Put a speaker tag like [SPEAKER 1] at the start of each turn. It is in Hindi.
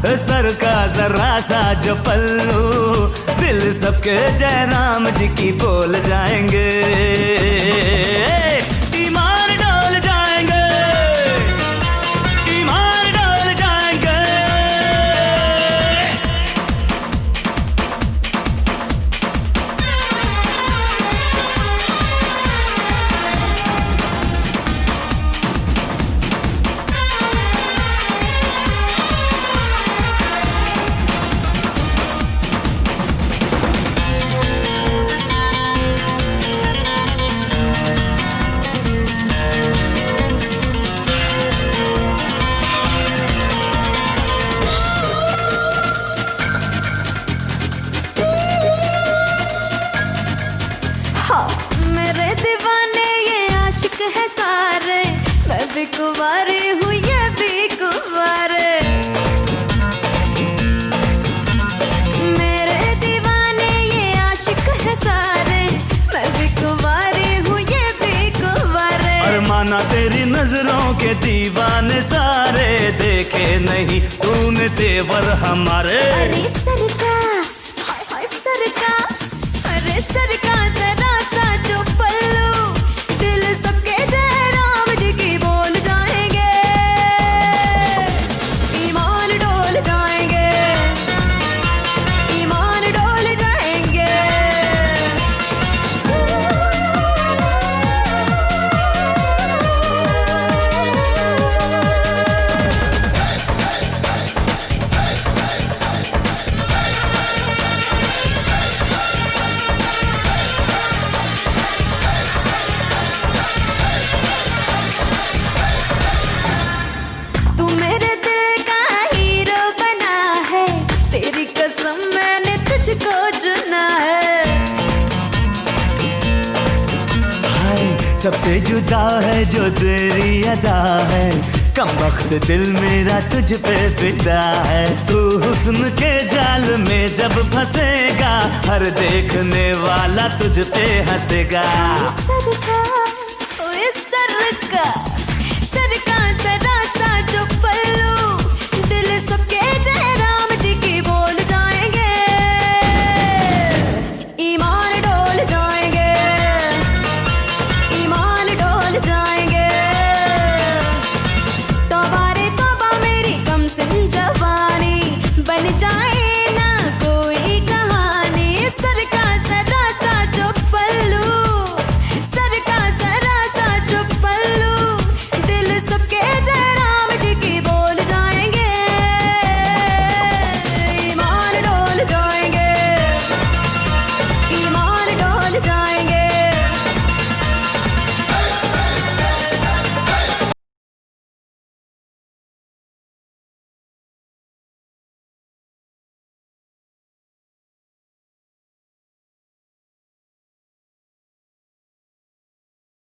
[SPEAKER 1] सर का जरा सा जो पल्लू, दिल सबके जयराम जी की बोल जाएंगे। ईमान डोल जाएंगे, ईमान डोल जाएंगे।
[SPEAKER 2] मेरे दीवाने ये आशिक है सारे, मैं भी कुंवारी हूँ ये भी कुंवारे। मेरे दीवाने ये आशिक है सारे, मैं भी कुंवारी हूँ ये भी कुंवारे।
[SPEAKER 1] और माना तेरी नजरों के दीवाने सारे, देखे नहीं तूने तेवर हमारे।
[SPEAKER 2] अरे सरकार, हाय सरकार, अरे सरकार जरा सा जो पल्लू, दिल सबके जयराम जी की बोल जाएंगे। ईमान डोल जाएंगे, ईमान डोल जाएंगे। तू मेरे दिल का हीरो बना है, तेरी कसम मैंने तुझको चुना है।
[SPEAKER 1] हाय सबसे जुदा है जो तेरी अदा है, कम वक्त दिल मेरा तुझ पे फिदा है। तू हुस्न के जाल में जब फंसेगा, हर देखने वाला तुझ पे हंसेगा।
[SPEAKER 2] सरकार